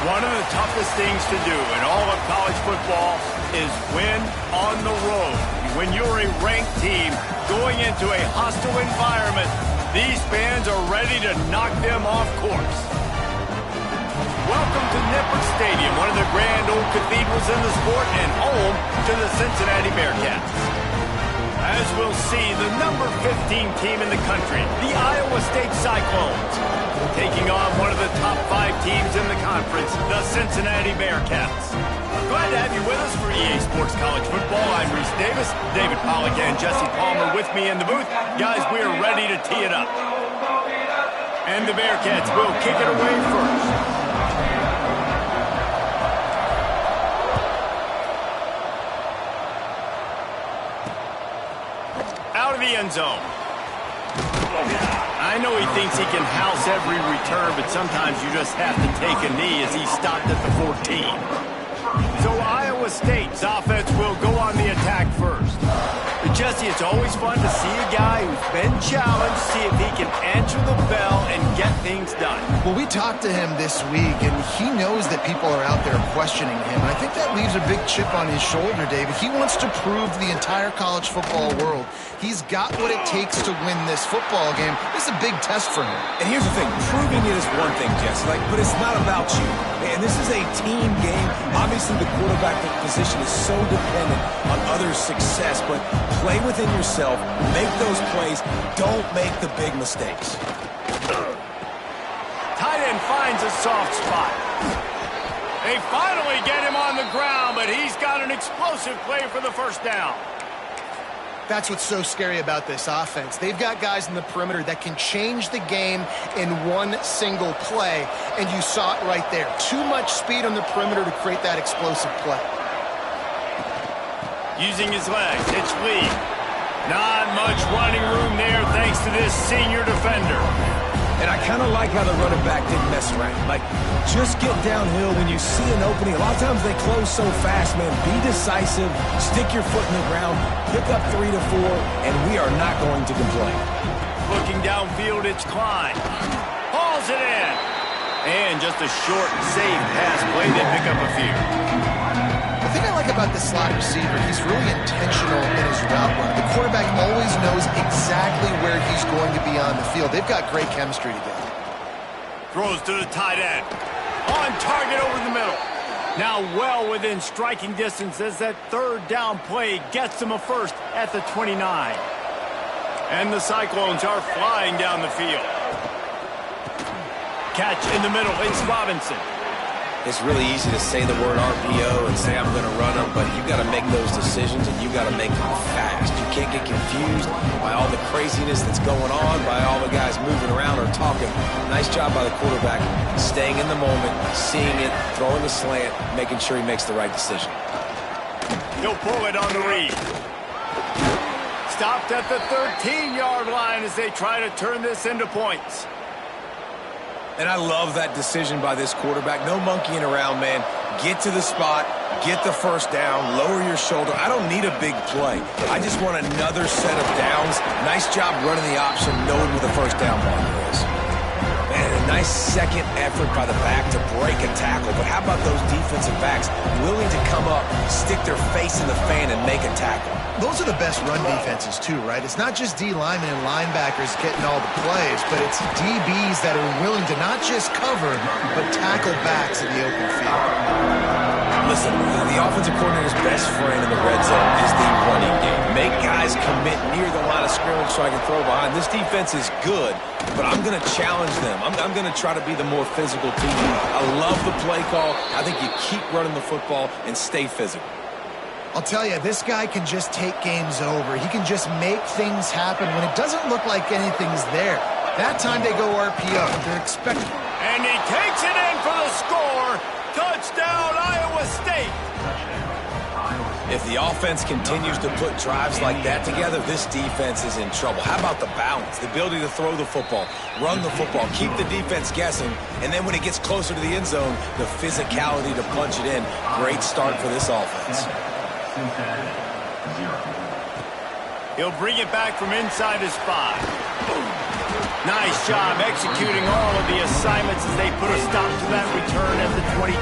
One of the toughest things to do in all of college football is win on the road. When you're a ranked team going into a hostile environment, these fans are ready to knock them off course. Welcome to Nippert Stadium, one of the grand old cathedrals in the sport and home to the Cincinnati Bearcats. As we'll see, the number 15 team in the country, the Iowa State Cyclones, taking on one of the top 5 teams in the conference, the Cincinnati Bearcats. Glad to have you with us for EA Sports College Football. I'm Reese Davis, David Pollack and Jesse Palmer with me in the booth. Guys, we are ready to tee it up. And the Bearcats will kick it away first. Out of the end zone. I know he thinks he can house every return, but sometimes you just have to take a knee as he stopped at the 14. So Iowa State's offense will go on the attack first. But Jesse, it's always fun to see a guy who's been challenged, see if he can answer the bell and get things done. Well, we talked to him this week, and he knows that people are out there questioning him. And I think that leaves a big chip on his shoulder, David. He wants to prove to the entire college football world he's got what it takes to win this football game. This is a big test for him. And here's the thing, proving it is one thing, Jesse, but it's not about you. And this is a team game. Obviously, the quarterback position is so dependent on others' success, but play within yourself, make those plays, don't make the big mistakes. Tight end finds a soft spot. They finally get him on the ground, but he's got an explosive play for the first down. That's what's so scary about this offense. They've got guys in the perimeter that can change the game in one single play, and you saw it right there. Too much speed on the perimeter to create that explosive play. Using his legs, it's Lee. Not much running room there thanks to this senior defender. And I kind of like how the running back didn't mess around. Like, just get downhill when you see an opening. A lot of times they close so fast, man. Be decisive, stick your foot in the ground, pick up 3 to 4, and we are not going to complain. Looking downfield, it's Klein. Hauls it in. And just a short, safe pass play. They pick up a few. The thing I like about the slot receiver, he's really intentional in his route run. The quarterback always knows exactly where he's going to be on the field. They've got great chemistry together. Throws to the tight end. On target over the middle. Now well within striking distance as that third down play gets them a first at the 29. And the Cyclones are flying down the field. Catch in the middle. It's Robinson. It's really easy to say the word RPO and say I'm going to run them, but you got to make those decisions and you got to make them fast. You can't get confused by all the craziness that's going on, by all the guys moving around or talking. Nice job by the quarterback, staying in the moment, seeing it, throwing the slant, making sure he makes the right decision. He'll pull it on the read. Stopped at the 13-yard line as they try to turn this into points. And I love that decision by this quarterback. No monkeying around, man. Get to the spot, get the first down, lower your shoulder. I don't need a big play. I just want another set of downs. Nice job running the option, knowing where the first down marker is. Man, a nice second effort by the back to break a tackle. But how about those defensive backs willing to come up, stick their face in the fan, and make a tackle? Those are the best run defenses, too, right? It's not just D linemen and linebackers getting all the plays, but it's DBs that are willing to not just cover, but tackle backs in the open field. Listen, the offensive coordinator's best friend in the red zone is the running game. Make guys commit near the line of scrimmage so I can throw behind. This defense is good, but I'm going to challenge them. I'm going to try to be the more physical team. I love the play call. I think you keep running the football and stay physical. I'll tell you, this guy can just take games over. He can just make things happen when it doesn't look like anything's there. That time they go RPO. They're expecting. And he takes it in for the score. Touchdown, Iowa State. If the offense continues to put drives like that together, this defense is in trouble. How about the balance, the ability to throw the football, run the football, keep the defense guessing, and then when it gets closer to the end zone, the physicality to punch it in. Great start for this offense. He'll bring it back from inside his 5. Nice job executing all of the assignments as they put a stop to that return at the 22.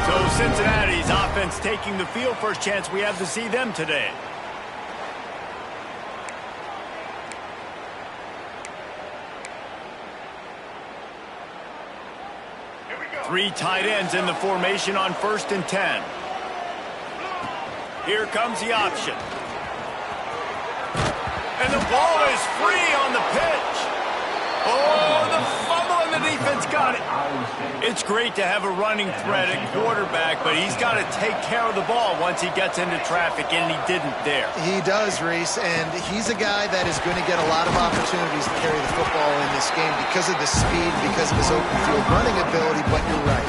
So Cincinnati's offense taking the field. First chance we have to see them today. Three tight ends in the formation on 1st and 10. Here comes the option. And the ball is free on the pitch. Oh, the fumble, and the defense got it. It's great to have a running threat at quarterback, but he's got to take care of the ball once he gets into traffic, and he didn't there. He does, Reese, and he's a guy that is going to get a lot of opportunities to carry the football in this game because of the speed, because of his open field running ability, but you're right.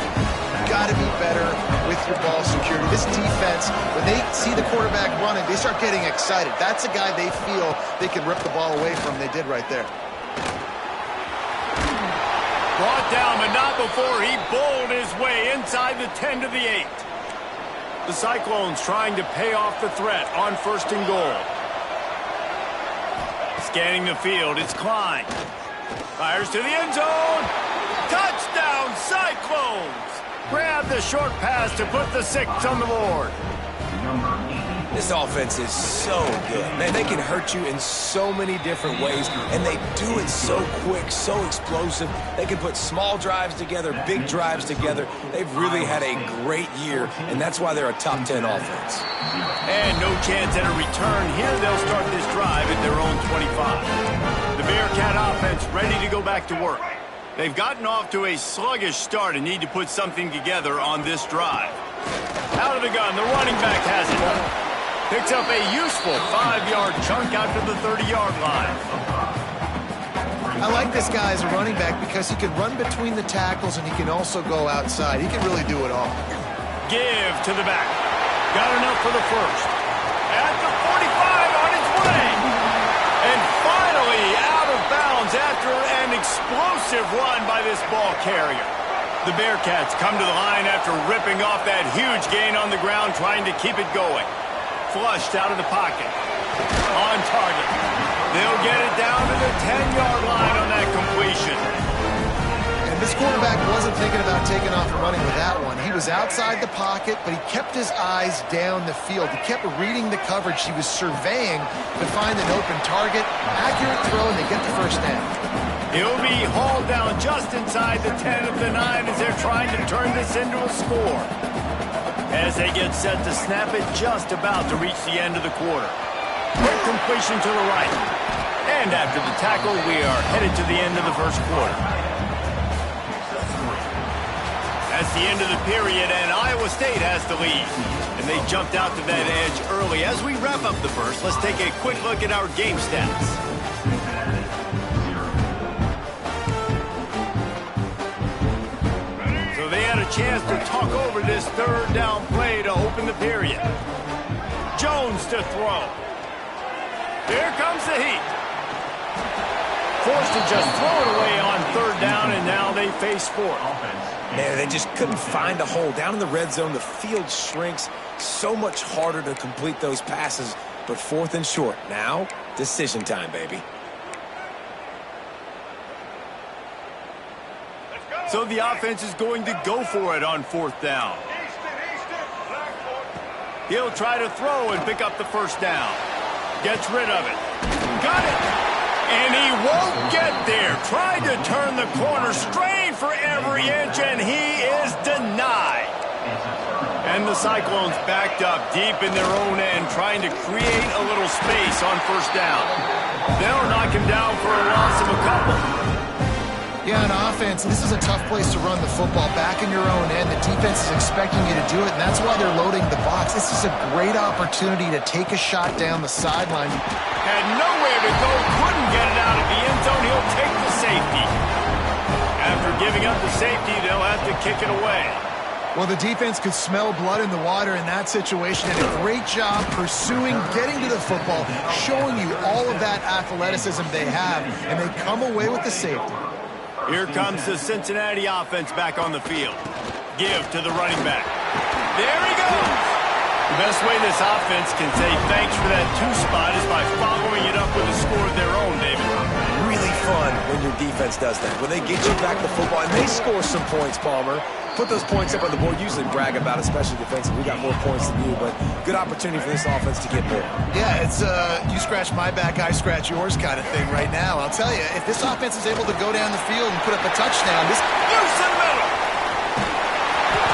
Got to be better with your ball security. This defense, when they see the quarterback running, they start getting excited. That's a guy they feel they can rip the ball away from. They did right there. Brought down, but not before he bowled his way inside the 10 to the 8. The Cyclones trying to pay off the threat on 1st and goal. Scanning the field, it's Klein. Fires to the end zone. Touchdown, Cyclones! Grab the short pass to put the 6 on the board. This offense is so good. Man, they can hurt you in so many different ways, and they do it so quick, so explosive. They can put small drives together, big drives together. They've really had a great year, and that's why they're a top 10 offense. And no chance at a return here. They'll start this drive at their own 25. The Bearcat offense ready to go back to work. They've gotten off to a sluggish start and need to put something together on this drive. Out of the gun, the running back has it. Picks up a useful 5-yard chunk out to the 30-yard line. I like this guy as a running back because he can run between the tackles and he can also go outside. He can really do it all. Give to the back. Got enough for the first. At the 45 on its way. And finally out of bounds after an explosive run by this ball carrier. The Bearcats come to the line after ripping off that huge gain on the ground, trying to keep it going. Flushed out of the pocket. On target. They'll get it down to the 10-yard line on that completion. And this quarterback wasn't thinking about taking off and running with that one. He was outside the pocket, but he kept his eyes down the field. He kept reading the coverage. He was surveying to find an open target. Accurate throw, and they get the first down. He'll be hauled down just inside the 10 of the 9 as they're trying to turn this into a score. As they get set to snap it, just about to reach the end of the quarter. Quick completion to the right. And after the tackle, we are headed to the end of the first quarter. That's the end of the period, and Iowa State has the lead. And they jumped out to that edge early. As we wrap up the first, let's take a quick look at our game stats. They had a chance to talk over this third down play to open the period. Jones to throw. Here comes the heat. Forced to just throw it away on 3rd down, and now they face 4th. Man, they just couldn't find a hole. Down in the red zone, the field shrinks. So much harder to complete those passes, but 4th and short. Now, decision time, baby. So the offense is going to go for it on 4th down. He'll try to throw and pick up the first down. Gets rid of it. Got it. And he won't get there. Tried to turn the corner, strained for every inch, and he is denied. And the Cyclones backed up deep in their own end, trying to create a little space on 1st down. They'll knock him down for a loss of a couple. Yeah, on offense, this is a tough place to run the football. Back in your own end, the defense is expecting you to do it, and that's why they're loading the box. This is a great opportunity to take a shot down the sideline. Had nowhere to go, couldn't get it out of the end zone. He'll take the safety. After giving up the safety, they'll have to kick it away. Well, the defense could smell blood in the water in that situation. Did a great job pursuing, getting to the football, showing you all of that athleticism they have, and they come away with the safety. Here comes the Cincinnati offense back on the field. Give to the running back. There he goes. The best way this offense can say thanks for that 2 spot is by following it up with a score of their own, David. Really fun when your defense does that. When they get you back the football, and they score some points, Palmer. Put those points up on the board. Usually brag about it, especially defensive. We got more points than you, but good opportunity for this offense to get more. Yeah, it's you scratch my back, I scratch yours kind of thing right now. I'll tell you, if this offense is able to go down the field and put up a touchdown, this... Loose in the middle.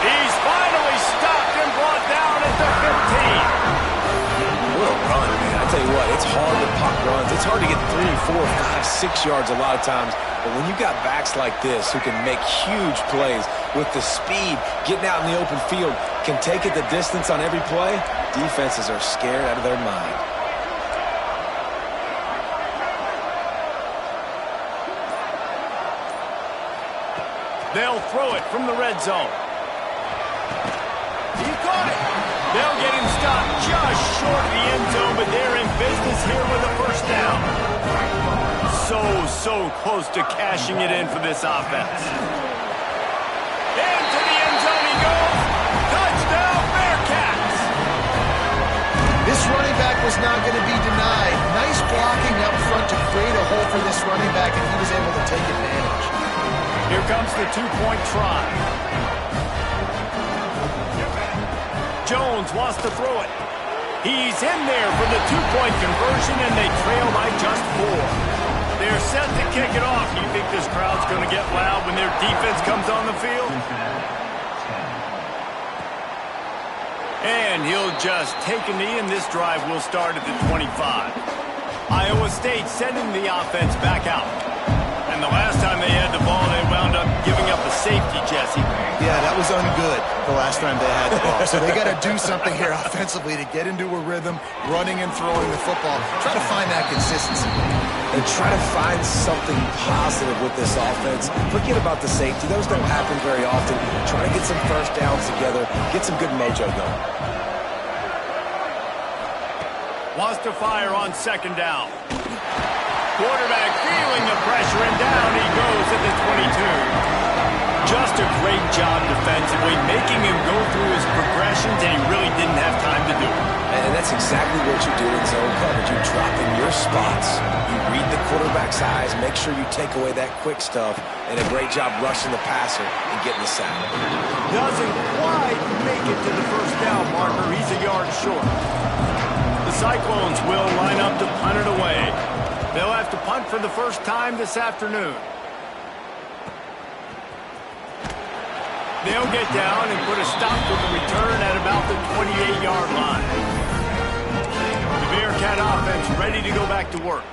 He's finally stopped and brought down at the 15. What a run, man. I tell you what, it's hard to pop runs. It's hard to get 3, 4, 5, 6 yards a lot of times. But when you got backs like this who can make huge plays with the speed, getting out in the open field, can take it the distance on every play, defenses are scared out of their mind. They'll throw it from the red zone. He caught it. They'll get him stopped just short of the end zone, but they're in business here with a first down. So close to cashing it in for this offense. Into the end zone he goes. Touchdown, Bearcats. This running back was not going to be denied. Nice blocking up front to create a hole for this running back, and he was able to take advantage. Here comes the two-point try. Jones wants to throw it. He's in there for the two-point conversion, and they trail by just 4. They're set to kick it off. You think this crowd's going to get loud when their defense comes on the field? And he'll just take a knee, and this drive will start at the 25. Iowa State sending the offense back out. And the last time they had the ball, they wound up giving up a safety, Jesse. Yeah, that was ungood the last time they had the ball. So they got to do something here offensively to get into a rhythm, running and throwing the football. Try to find that consistency. And try to find something positive with this offense. Forget about the safety. Those don't happen very often. Try to get some first downs together. Get some good mojo going. Wants to fire on second down. Quarterback feeling the pressure, and down he goes at the 22. Just a great job defensively, making him go through his progressions, and he really didn't have time to do it. And that's exactly what you do in zone coverage. You drop in your spots. You read the quarterback's eyes, make sure you take away that quick stuff, and a great job rushing the passer and getting the sack. Doesn't quite make it to the first down marker. He's a yard short. The Cyclones will line up to punt it away. They'll have to punt for the first time this afternoon. They'll get down and put a stop to the return at about the 28-yard line. The Bearcat offense ready to go back to work.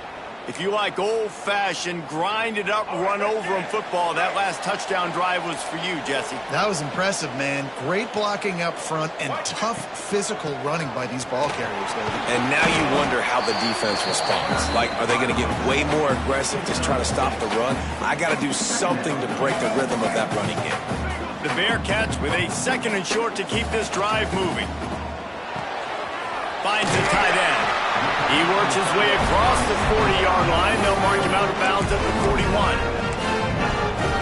If you like old-fashioned, grind-it-up, run-over-'em football, that last touchdown drive was for you, Jesse. That was impressive, man. Great blocking up front and tough physical running by these ball carriers, David. And now you wonder how the defense responds. Like, are they going to get way more aggressive, just try to stop the run? I got to do something to break the rhythm of that running game. The Bearcats with a second and short to keep this drive moving. Finds a tight end. He works his way across the 40-yard line. They'll mark him out of bounds at the 41.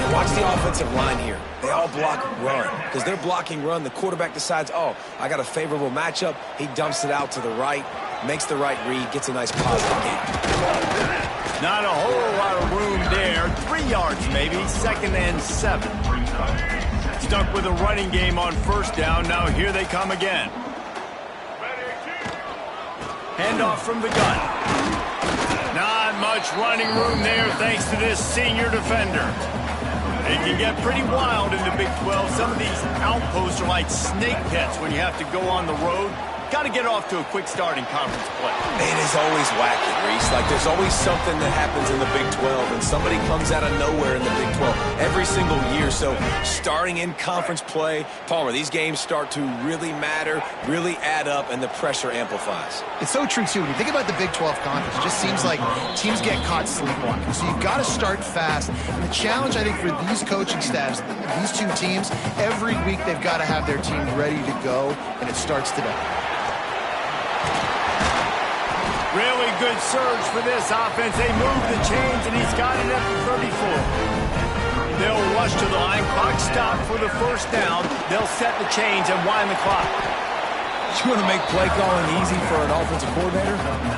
And watch the offensive line here. They all block run. Because they're blocking run, the quarterback decides, oh, I got a favorable matchup. He dumps it out to the right, makes the right read, gets a nice positive gain. Not a whole lot of room there. 3 yards maybe, 2nd and 7. Stuck with a running game on first down. Now here they come again. Handoff from the gun. Not much running room there thanks to this senior defender. They can get pretty wild in the Big 12. Some of these outposts are like snake pits when you have to go on the road. Got to get off to a quick start in conference play. It is always wacky, Reese. Like, there's always something that happens in the Big 12, and somebody comes out of nowhere in the Big 12 every single year. So, starting in conference play, Palmer, these games start to really matter, really add up, and the pressure amplifies. It's so true, too. When you think about the Big 12 conference, it just seems like teams get caught sleepwalking. So, you've got to start fast. And the challenge, I think, for these coaching staffs, these two teams, every week they've got to have their team ready to go, and it starts today. Really good surge for this offense. They move the chains, and he's got it at the 34. They'll rush to the line. Clock stop for the first down. They'll set the chains and wind the clock. You want to make play calling easy for an offensive coordinator?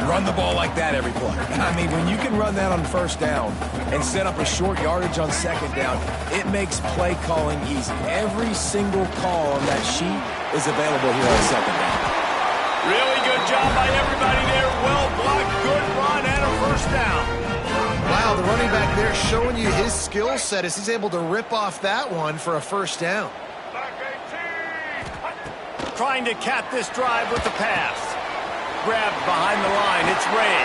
Run the ball like that every play. I mean, when you can run that on first down and set up a short yardage on second down, it makes play calling easy. Every single call on that sheet is available here on second down. Really good job by everybody there. Well blocked, good run, and a first down. Wow, the running back there showing you his skill set as he's able to rip off that one for a first down. Trying to cap this drive with the pass. Grabbed behind the line. It's Ray.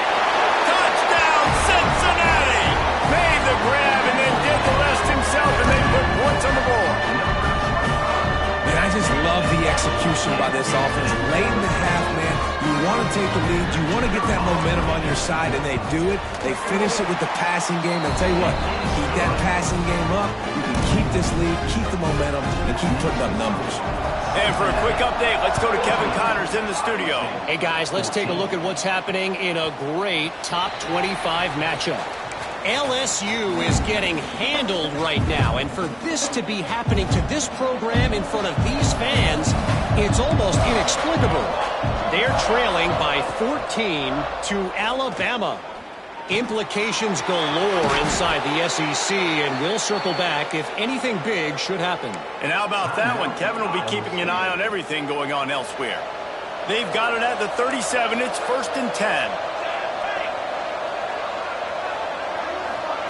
Touchdown, Cincinnati! Made the grab and then did the rest himself, and they put points on the board. Man, I just love the execution by this offense. Late in the half, man, you want to take the lead. You want to get that momentum on your side, and they do it. They finish it with the passing game. I'll tell you what, keep that passing game up. You can keep this lead, keep the momentum, and keep putting up numbers. And for a quick update, let's go to Kevin Connors in the studio. Hey, guys, let's take a look at what's happening in a great top 25 matchup. LSU is getting handled right now, and for this to be happening to this program in front of these fans, it's almost inexplicable. They're trailing by 14 to Alabama. Implications galore inside the SEC, and we'll circle back if anything big should happen. And how about that one? Kevin will be keeping an eye on everything going on elsewhere. They've got it at the 37. It's 1st and 10.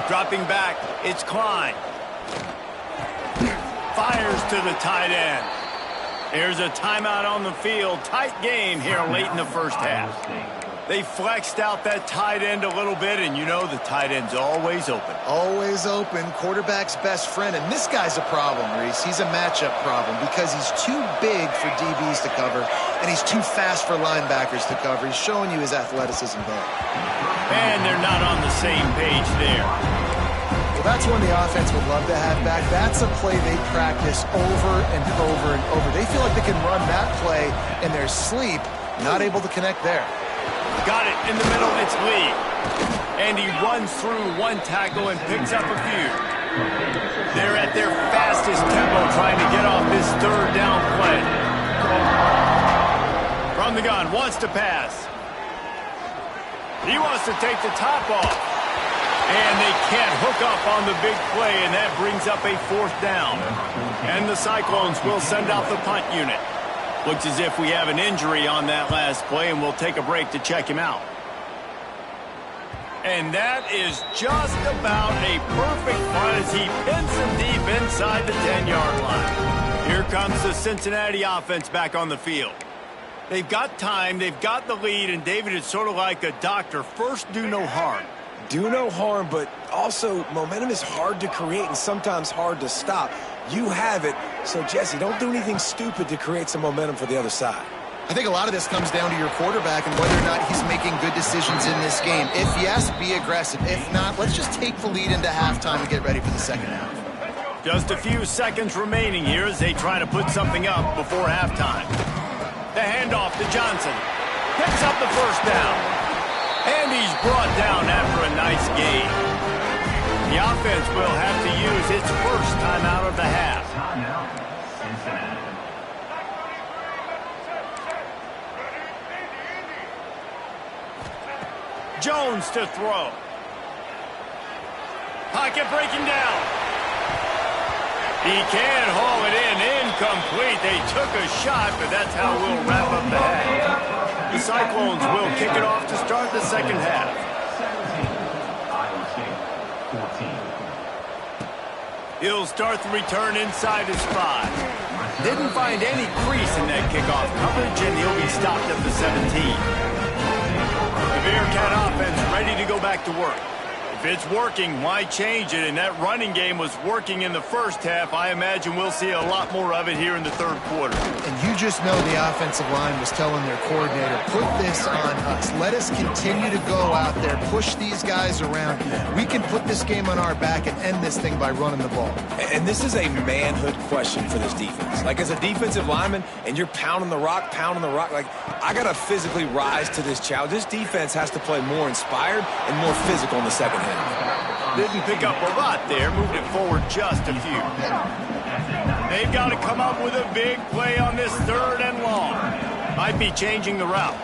Dropping back, it's Klein. Fires to the tight end. There's a timeout on the field. Tight game here late in the first half. They flexed out that tight end a little bit, and you know the tight end's always open. Always open, quarterback's best friend. And this guy's a problem, Reese. He's a matchup problem because he's too big for DBs to cover, and he's too fast for linebackers to cover. He's showing you his athleticism there. And they're not on the same page there. Well, that's one the offense would love to have back. That's a play they practice over and over and over. They feel like they can run that play in their sleep, not able to connect there. Got it in the middle, it's Lee. And he runs through one tackle and picks up a few. They're at their fastest tempo trying to get off this third down play. From the gun, wants to pass. He wants to take the top off. And they can't hook up on the big play, and that brings up a 4th down. And the Cyclones will send out the punt unit. Looks as if we have an injury on that last play, and we'll take a break to check him out. And that is just about a perfect punt as he pins him deep inside the 10-yard line. Here comes the Cincinnati offense back on the field. They've got time, they've got the lead, and David, is sort of like a doctor. First, do no harm. Do no harm, but also momentum is hard to create and sometimes hard to stop. You have it, so Jesse, don't do anything stupid to create some momentum for the other side. I think a lot of this comes down to your quarterback and whether or not he's making good decisions in this game. If yes, be aggressive. If not, let's just take the lead into halftime and get ready for the second half. Just a few seconds remaining here as they try to put something up before halftime. The handoff to Johnson. Picks up the first down. And he's brought down after a nice gain. The offense will have to use its first timeout of the half. Jones to throw. Pocket breaking down. He can haul it in. Incomplete. They took a shot, but that's how we'll wrap up the half. The Cyclones will kick it off to start the second half. He'll start the return inside his 5. Didn't find any crease in that kickoff coverage, and he'll be stopped at the 17. The Bearcat offense ready to go back to work. If it's working, why change it? And that running game was working in the first half. I imagine we'll see a lot more of it here in the third quarter. And you just know the offensive line was telling their coordinator, put this on us. Let us continue to go out there, push these guys around. We can put this game on our back and end this thing by running the ball. And this is a manhood question for this defense. Like, as a defensive lineman, and you're pounding the rock, like, I got to physically rise to this challenge. This defense has to play more inspired and more physical in the second half. Didn't pick up a lot there, moved it forward just a few. They've got to come up with a big play on this 3rd and long. Might be changing the route.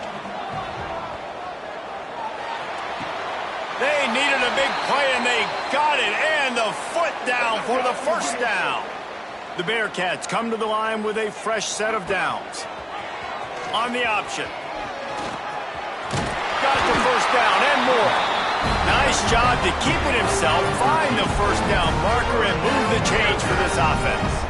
They needed a big play, and they got it. And the foot down for the first down. The Bearcats come to the line with a fresh set of downs. On the option. Got the first down and more. Nice job to keep it himself, find the first down marker, and move the change for this offense.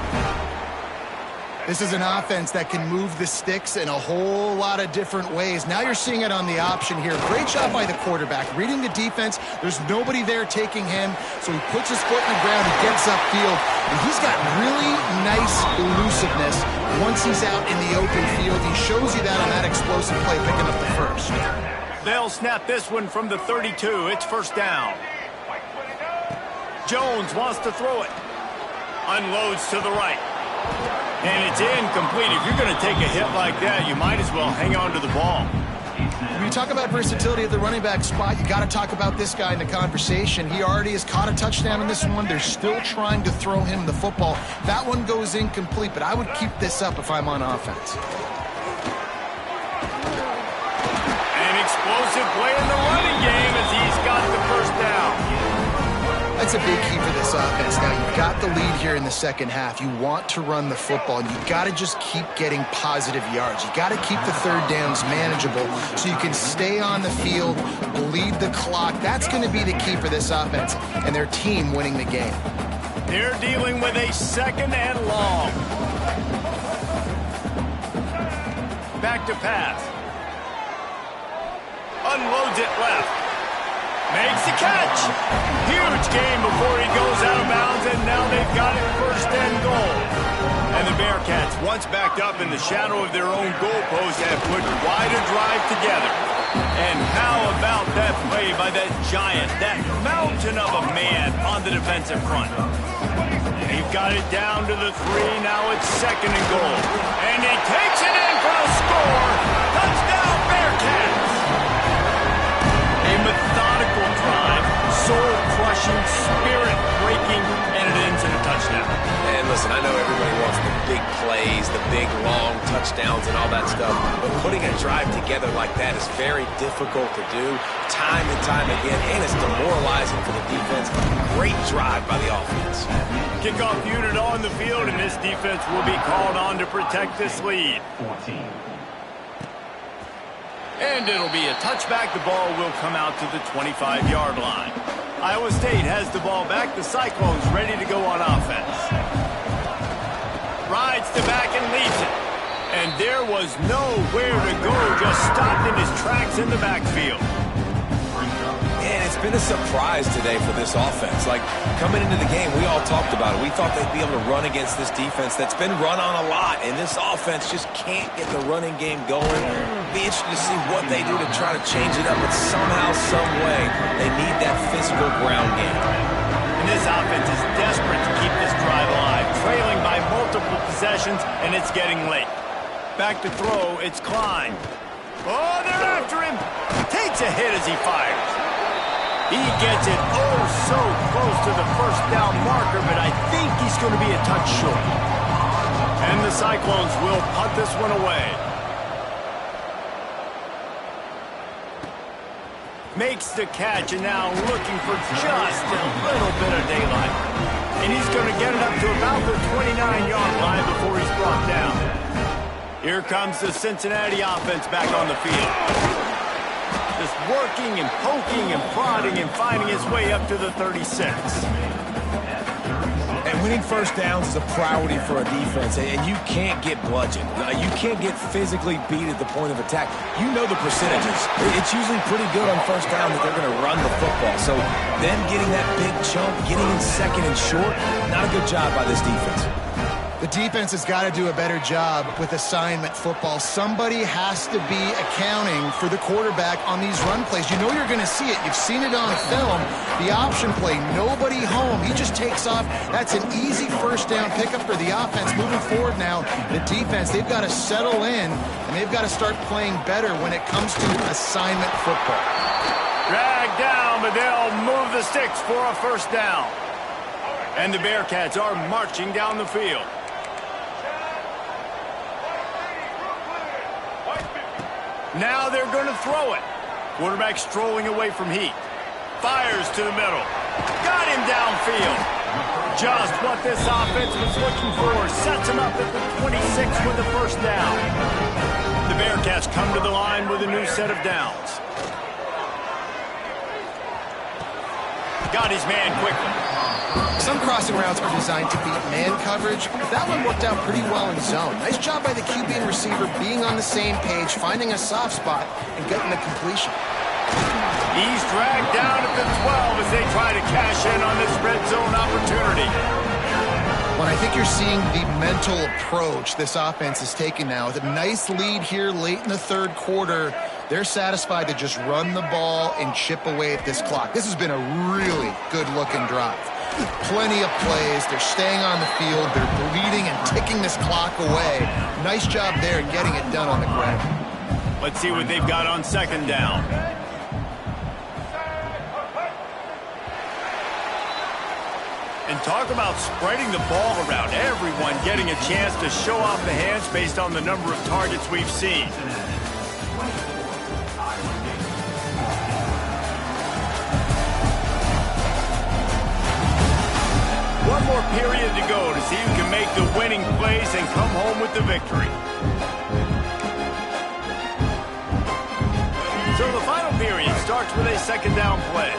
This is an offense that can move the sticks in a whole lot of different ways. Now you're seeing it on the option here. Great job by the quarterback. Reading the defense, there's nobody there taking him, so he puts his foot in the ground, he gets upfield, and he's got really nice elusiveness once he's out in the open field. He shows you that on that explosive play, picking up the first. They'll snap this one from the 32. It's first down. Jones wants to throw it. Unloads to the right. And it's incomplete. If you're going to take a hit like that, you might as well hang on to the ball. When you talk about versatility at the running back spot, you got to talk about this guy in the conversation. He already has caught a touchdown in this one. They're still trying to throw him the football. That one goes incomplete, but I would keep this up if I'm on offense. An explosive play in the running game as he's got the first down. That's a big key for this offense. Now, you've got the lead here in the second half. You want to run the football, and you've got to just keep getting positive yards. You've got to keep the third downs manageable so you can stay on the field, bleed the clock. That's going to be the key for this offense and their team winning the game. They're dealing with a second and long. Back to pass. Unloads it left. Makes the catch. Huge gain before he goes out of bounds, and now they've got it first and goal. And the Bearcats, once backed up in the shadow of their own goalpost, have put quite a drive together. And how about that play by that giant, that mountain of a man on the defensive front? They've got it down to the 3. Now it's second and goal. And he takes it in for the score. Touchdown, Bearcats. A methodical drive, soul-crushing, spirit-breaking, and it ends in a touchdown. And listen, I know everybody wants the big plays, the big, long touchdowns and all that stuff, but putting a drive together like that is very difficult to do time and time again, and it's demoralizing for the defense. Great drive by the offense. Kickoff unit on the field, and this defense will be called on to protect this lead. 14. And it'll be a touchback. The ball will come out to the 25-yard line. Iowa State has the ball back. The Cyclones ready to go on offense. Rides the back and leaves it. And there was nowhere to go. Just stopped in his tracks in the backfield. And it's been a surprise today for this offense. Like, coming into the game, we all talked about it. We thought they'd be able to run against this defense that's been run on a lot, and this offense just can't get the running game going. Be interested to see what they do to try to change it up, but somehow, some way, they need that physical ground game. And this offense is desperate to keep this drive alive, trailing by multiple possessions, and it's getting late. Back to throw, it's Klein. Oh, they're after him. Takes a hit as he fires. He gets it so close to the first down marker, but I think he's going to be a touch short. And the Cyclones will punt this one away. Makes the catch, and now looking for just a little bit of daylight. And he's going to get it up to about the 29-yard line before he's brought down. Here comes the Cincinnati offense back on the field. Just working and poking and prodding and finding his way up to the 36. And winning first downs is a priority for a defense, and you can't get bludgeoned. You can't get physically beat at the point of attack. You know the percentages. It's usually pretty good on first down that they're going to run the football. So them getting that big chunk, getting in second and short, not a good job by this defense. The defense has got to do a better job with assignment football. Somebody has to be accounting for the quarterback on these run plays. You know you're going to see it. You've seen it on film. The option play, nobody home. He just takes off. That's an easy first down pickup for the offense. Moving forward now, the defense, they've got to settle in, and they've got to start playing better when it comes to assignment football. Dragged down, but they'll move the sticks for a first down. And the Bearcats are marching down the field. Now they're going to throw it. Quarterback strolling away from heat. Fires to the middle. Got him downfield. Just what this offense was looking for. Sets him up at the 26 with the first down. The Bearcats come to the line with a new set of downs. Got his man quickly. Some crossing routes are designed to beat man coverage. That one worked out pretty well in zone. Nice job by the QB and receiver being on the same page, finding a soft spot, and getting the completion. He's dragged down at the 12 as they try to cash in on this red zone opportunity. Well, I think you're seeing the mental approach this offense is taking now. With a nice lead here late in the third quarter, they're satisfied to just run the ball and chip away at this clock. This has been a really good-looking drive. Plenty of plays. They're staying on the field. They're bleeding and ticking this clock away. Nice job there getting it done on the ground. Let's see what they've got on second down. And talk about spreading the ball around. Everyone getting a chance to show off the hands based on the number of targets we've seen. One more period to go to see who can make the winning plays and come home with the victory. So the final period starts with a second down play.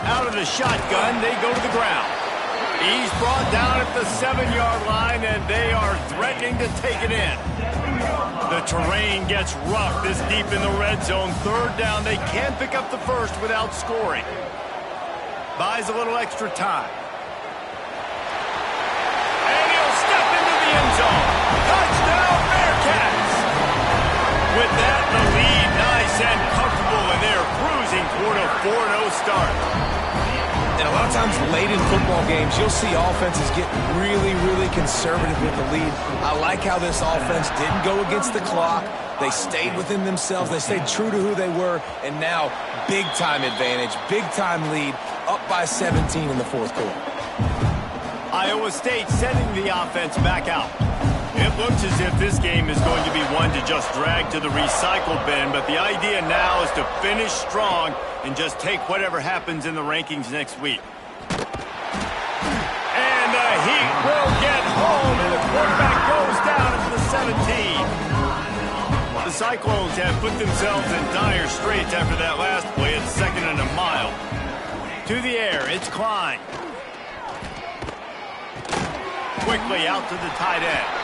Out of the shotgun, they go to the ground. He's brought down at the 7-yard line, and they are threatening to take it in. The terrain gets rough this deep in the red zone. Third down, they can't pick up the first without scoring. Buys a little extra time. And he'll step into the end zone. Touchdown, Bearcats! With that, the lead nice and comfortable, and they're cruising toward a 4-0 start. And a lot of times late in football games, you'll see offenses get really, really conservative with the lead. I like how this offense didn't go against the clock. They stayed within themselves. They stayed true to who they were. And now, big-time advantage, big-time lead, up by 17 in the fourth quarter. Iowa State sending the offense back out. It looks as if this game is going to be one to just drag to the recycle bin, but the idea now is to finish strong and just take whatever happens in the rankings next week. And the Heat will get home, and the quarterback goes down at the 17. The Cyclones have put themselves in dire straits after that last play at 2nd and a mile. To the air, it's Klein. Quickly out to the tight end.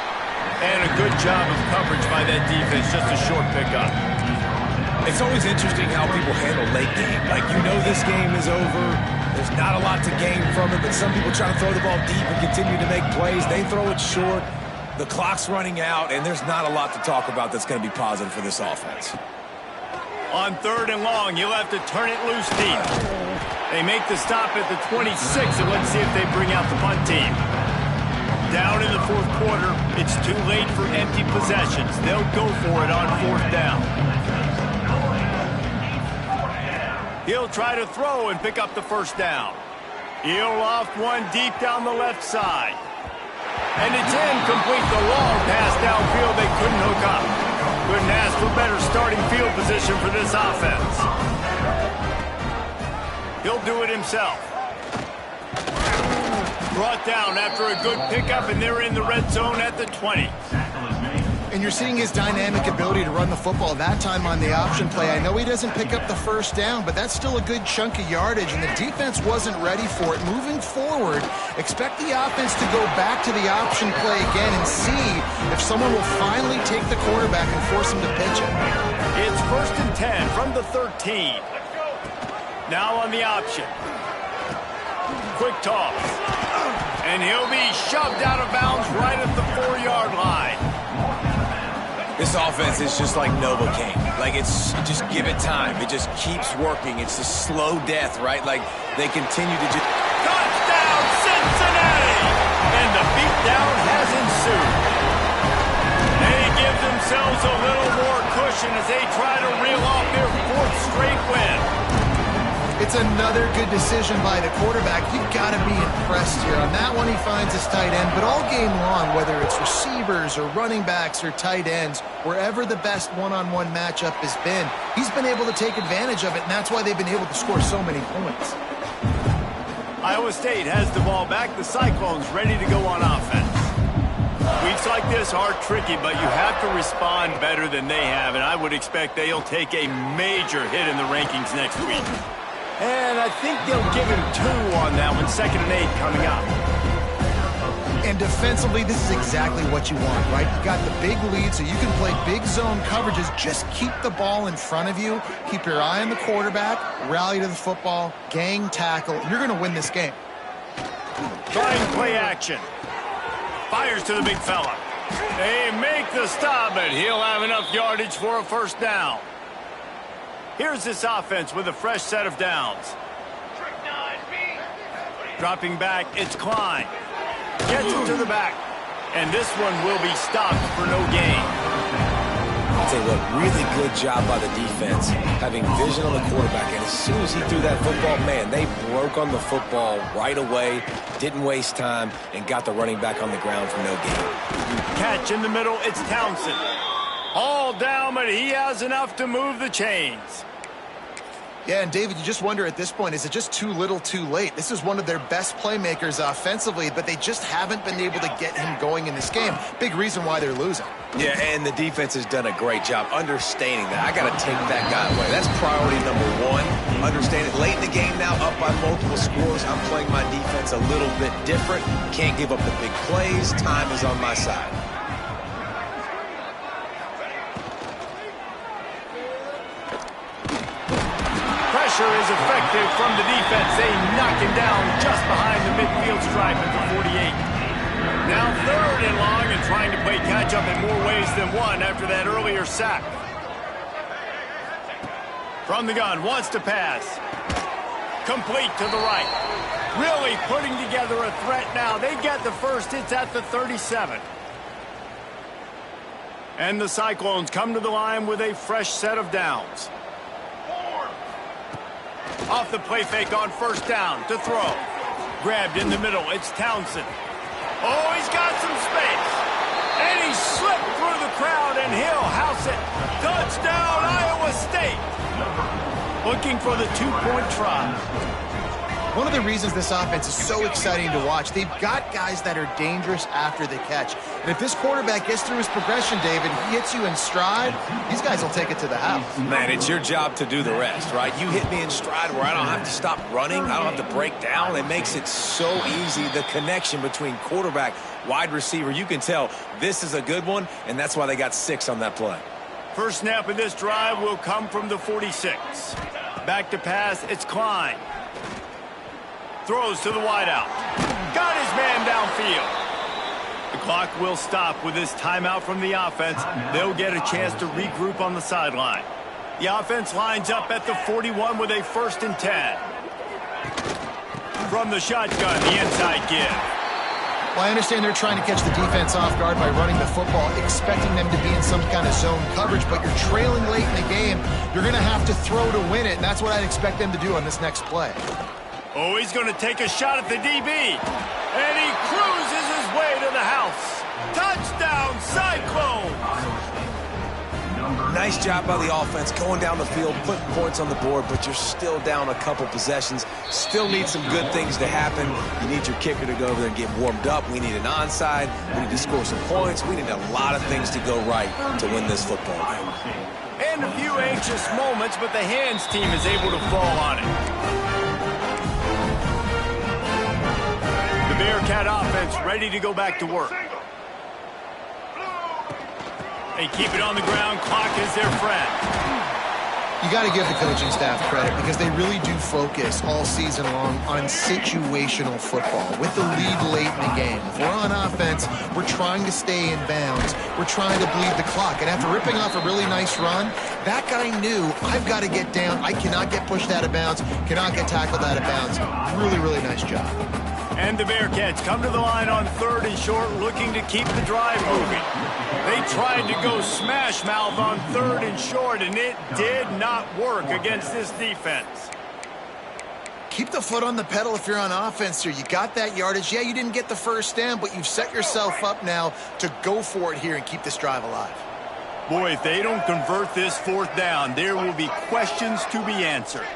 And a good job of coverage by that defense, just a short pickup. It's always interesting how people handle late game. Like, you know this game is over. There's not a lot to gain from it, but some people try to throw the ball deep and continue to make plays. They throw it short. The clock's running out, and there's not a lot to talk about that's going to be positive for this offense. On 3rd and long, you'll have to turn it loose deep. They make the stop at the 26, and let's see if they bring out the punt team. Down in the fourth quarter, it's too late for empty possessions. They'll go for it on 4th down. He'll try to throw and pick up the first down. He'll loft one deep down the left side. And it's incomplete. The long pass downfield they couldn't hook up. Couldn't ask for better starting field position for this offense. He'll do it himself. Brought down after a good pickup, and they're in the red zone at the 20. And you're seeing his dynamic ability to run the football, that time on the option play. I know he doesn't pick up the first down, but that's still a good chunk of yardage, and the defense wasn't ready for it. Moving forward, expect the offense to go back to the option play again and see if someone will finally take the quarterback and force him to pitch it. It's 1st and 10 from the 13. Now on the option. Quick toss. And he'll be shoved out of bounds right at the 4-yard line. This offense is just like Novocaine. Like, it's just give it time. It just keeps working. It's a slow death, right? Like, they continue to just... Touchdown, Cincinnati! And the beatdown has ensued. They give themselves a little more cushion as they try to reel off their 4th straight win. It's another good decision by the quarterback. You've got to be impressed here. On that one, he finds his tight end, but all game long, whether it's receivers or running backs or tight ends, wherever the best one-on-one matchup has been, he's been able to take advantage of it, and that's why they've been able to score so many points. Iowa State has the ball back. The Cyclones ready to go on offense. Weeks like this are tricky, but you have to respond better than they have, and I would expect they'll take a major hit in the rankings next week. And I think they'll give him 2 on that one, 2nd and 8 coming up. And defensively, this is exactly what you want, right? You got the big lead, so you can play big zone coverages. Just keep the ball in front of you. Keep your eye on the quarterback, rally to the football, gang tackle. You're going to win this game. Trying play action. Fires to the big fella. They make the stop, but he'll have enough yardage for a first down. Here's this offense with a fresh set of downs. Dropping back, it's Klein. Gets it to the back. And this one will be stopped for no gain. I'll tell you what, really good job by the defense, having vision on the quarterback. And as soon as he threw that football, man, they broke on the football right away, didn't waste time, and got the running back on the ground for no gain. Catch in the middle, it's Townsend. All down, but he has enough to move the chains. Yeah, and David, you just wonder at this point, is it just too little too late? This is one of their best playmakers offensively, but they just haven't been able to get him going in this game. Big reason why they're losing. Yeah, and the defense has done a great job understanding that. I got to take that guy away. That's priority number 1. Understand it. Late in the game now, up by multiple scores. I'm playing my defense a little bit different. Can't give up the big plays. Time is on my side. Pressure is effective from the defense. They knock him down just behind the midfield stripe at the 48. Now 3rd and long and trying to play catch-up in more ways than one after that earlier sack. From the gun, wants to pass. Complete to the right. Really putting together a threat now. They get the first. It's at the 37. And the Cyclones come to the line with a fresh set of downs. Off the play fake on first down to throw. Grabbed in the middle. It's Townsend. Oh, he's got some space. And he slipped through the crowd, and he'll house it. Touchdown, Iowa State. Looking for the 2-point try. One of the reasons this offense is so exciting to watch, they've got guys that are dangerous after the catch. And if this quarterback gets through his progression, David, he hits you in stride, these guys will take it to the house. Man, it's your job to do the rest, right? You hit me in stride where I don't have to stop running. I don't have to break down. It makes it so easy, the connection between quarterback, wide receiver. You can tell this is a good one, and that's why they got 6 on that play. First snap of this drive will come from the 46. Back to pass, it's Klein. Throws to the wideout. Got his man downfield. The clock will stop with this timeout from the offense. They'll get a chance to regroup on the sideline. The offense lines up at the 41 with a 1st and 10. From the shotgun, the inside give. Well, I understand they're trying to catch the defense off guard by running the football, expecting them to be in some kind of zone coverage, but you're trailing late in the game. You're going to have to throw to win it, and that's what I'd expect them to do on this next play. Oh, he's going to take a shot at the DB. And he cruises his way to the house. Touchdown, Cyclones! Nice job by the offense going down the field, putting points on the board, but you're still down a couple possessions. Still need some good things to happen. You need your kicker to go over there and get warmed up. We need an onside. We need to score some points. We need a lot of things to go right to win this football game. And a few anxious moments, but the hands team is able to fall on it. The Bearcat offense ready to go back to work. They keep it on the ground. Clock is their friend. You got to give the coaching staff credit because they really do focus all season long on situational football with the lead late in the game. If we're on offense, we're trying to stay in bounds. We're trying to bleed the clock. And after ripping off a really nice run, that guy knew, I've got to get down. I cannot get pushed out of bounds, cannot get tackled out of bounds. Really, really nice job. And the Bearcats come to the line on 3rd and short, looking to keep the drive moving. They tried to go smash mouth on 3rd and short, and it did not work against this defense. Keep the foot on the pedal if you're on offense here. You got that yardage. Yeah, you didn't get the first down, but you've set yourself up now to go for it here and keep this drive alive. Boy, if they don't convert this fourth down, there will be questions to be answered.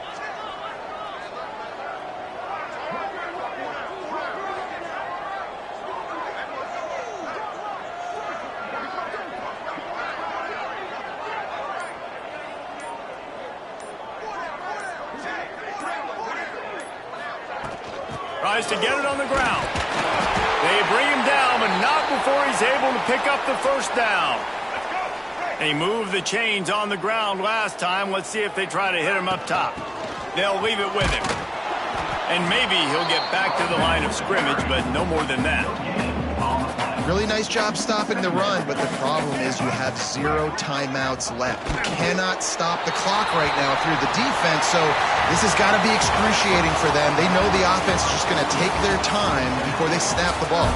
Tries to get it on the ground. They bring him down, but not before he's able to pick up the first down. They moved the chains on the ground last time. Let's see if they try to hit him up top. They'll leave it with him. And maybe he'll get back to the line of scrimmage, but no more than that. Really nice job stopping the run, but the problem is you have 0 timeouts left. You cannot stop the clock right now if you're the defense, so this has got to be excruciating for them. They know the offense is just going to take their time before they snap the ball.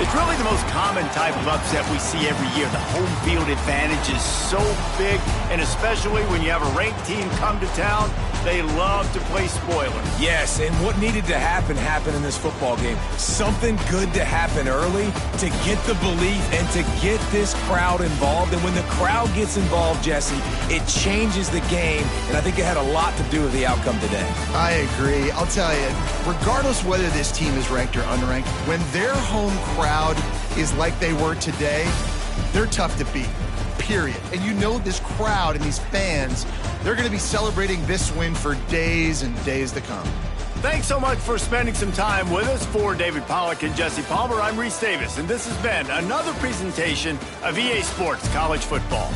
It's really the most common type of upset we see every year. The home field advantage is so big, and especially when you have a ranked team come to town, they love to play spoiler. Yes, and what needed to happen happened in this football game. Something good to happen early to get the belief and to get this crowd involved. And when the crowd gets involved, Jesse, it changes the game, and I think it had a lot to do with the outcome today. I agree. I'll tell you, regardless whether this team is ranked or unranked, when their home crowd is like they were today, they're tough to beat, period. And you know this crowd and these fans, they're going to be celebrating this win for days and days to come. Thanks so much for spending some time with us. For David Pollack and Jesse Palmer, I'm Reese Davis, and this has been another presentation of EA Sports College Football.